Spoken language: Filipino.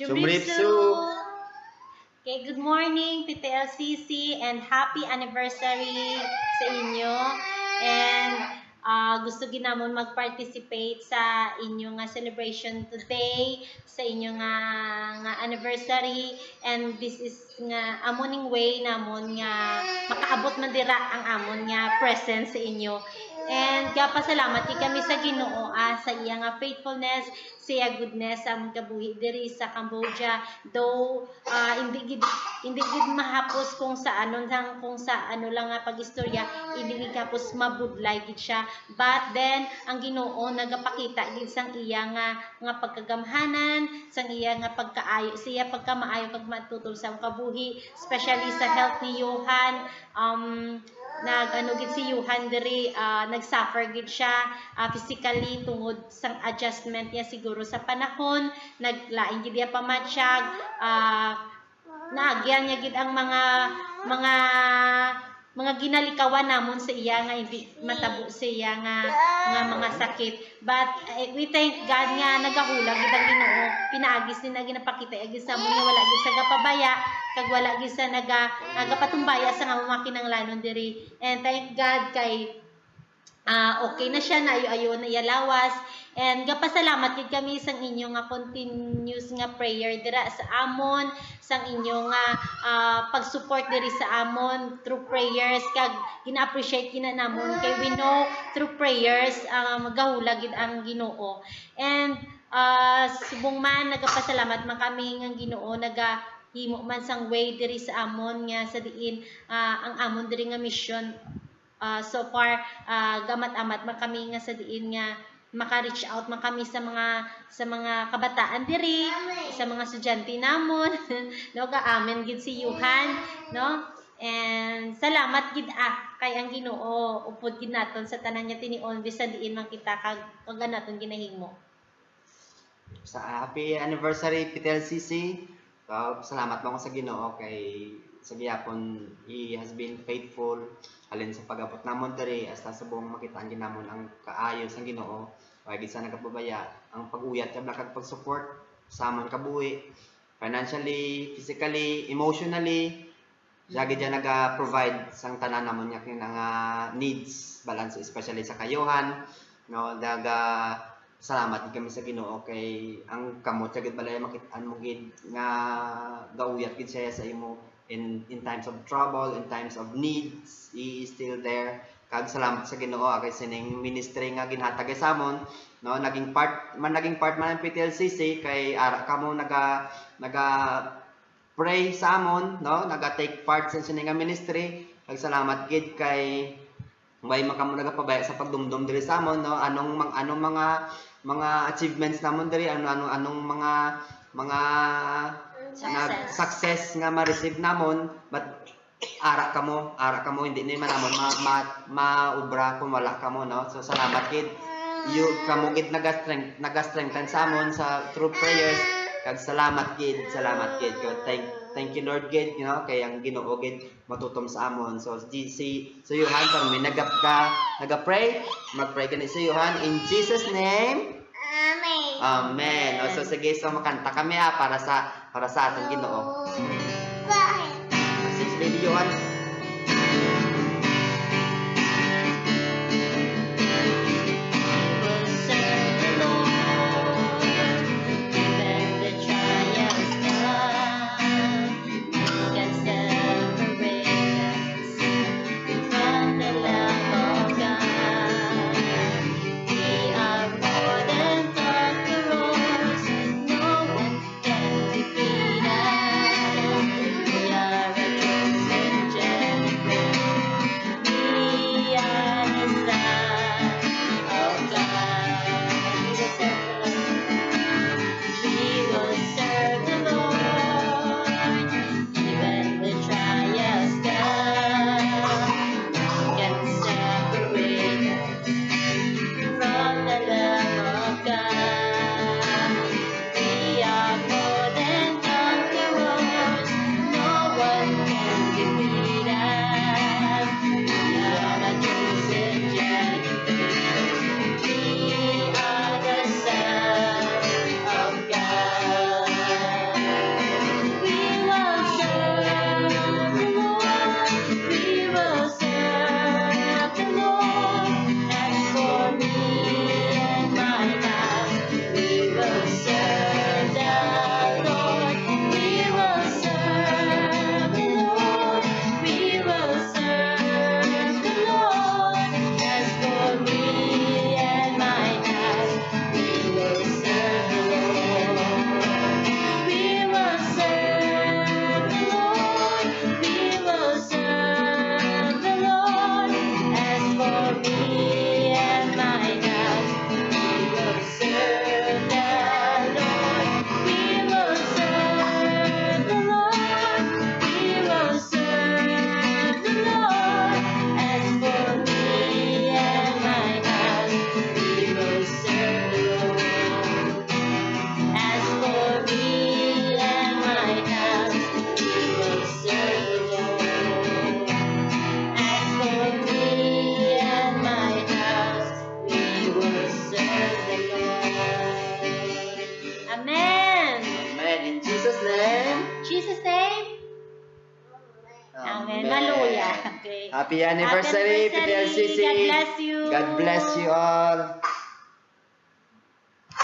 Jumripsu! Okay, good morning PTLCC and happy anniversary sa inyo. And gusto ginamon mag-participate sa inyong celebration today, sa inyong nga anniversary. And this is nga amoning way namon nga makaabot man dira ang amon nga presence sa inyo. And gapasalamat kami sa Ginoo sa iya nga faithfulness, sa iya goodness sa among kabuhi diri sa Cambodia. Though hindi gid mahapos kung sa ano lang nga pagistorya, hindi gid kapos mabudlay gid siya. But then ang Ginoo nagapakita gid sang iya nga pagkagamhanan, sang iya nga pagkaayo, siya pagkamaayo kag matutol sa kabuhi, especially sa health ni Johan. Nag-ano gid si Johan diri, nag-suffer gid siya physically tungod sang adjustment niya siguro sa panahon. Naglain gid niya pamatsyag, naagyan niya gid ang mga ginalikawan namon sa iya nga hindi matabo sa iya nga mga sakit. But we thank God nga nagahulag gid ang Ginoo, pinaagis ni ginapakita agis sa amon nga wala gid sa gapabaya kag wala gid sa nagapatumbaya sa nga makinanglanon diri. And thank God kay okay na siya, naayo-ayo na iya lawas. And gapasalamat gid kami sang inyo nga continuous nga prayer dira sa amon, sang inyo nga pag-support diri sa amon through prayers, kag gina-appreciate gina namon kay we know through prayers magahulag gid ang Ginoo. And subong man nagapasalamat man kami nga Ginoo himo man sang way diri sa amon nga sa diin ang amon diri nga mission. So far gamat-amat man kami nga sa diin nga maka-reach out man kami sa mga kabataan diri, sa mga estudyante namon. No, kaamen gid si Johan, no? And salamat gid kay ang Ginoo upod gid naton sa tanan niya tinion bisan diin man kita kag naton ginahimo. Sa happy anniversary PTLCC. Salamat mo sa Ginoo kay sa gihapon he has been faithful halin sa pag-abot namon diri hasta subong makita ang ginamon ang kaayo sang Ginoo. Kay gid sa nagapabaya ang pag-uyat kag pag-support sa amon kabuhi, financially, physically, emotionally. Jagi dyan naga-provide sang tanan namon nya nga needs, balance especially sa kayuhan, no, salamat kami sa Ginoo kay ang kamot gid balay makit-an mo gid nga gauyat gid siya sa imo in times of trouble, in times of needs. He is still there. Kag salamat sa Ginoo kay sining ministry nga ginhatag sa amon, no, naging part man ng PTLCC kay ara kamo naga pray sa amon, no, naga-take part sa sining nga ministry. Kag salamat gid kay may makamo nagapabaya sa pagdumdum diri sa amon, no, anong mga achievements namon diri, anong mga success nga ma-receive namon. But ara kamo hindi ni man namon maubra kung wala kamo, no. So salamat gid kamo gid naga-strengthen sa amon sa through prayers. Kag salamat gid thank you Lord gid, you know, kay ang Ginoo gid matutom sa amon. So Johan kang may naga-pray, mag-pray kani si Johan in Jesus name. Amen. So sige, so makanta kami para sa atong Ginoo. Sige, Johan. Hallelujah. Okay. Happy anniversary, PTLCC. God bless you. God bless you all.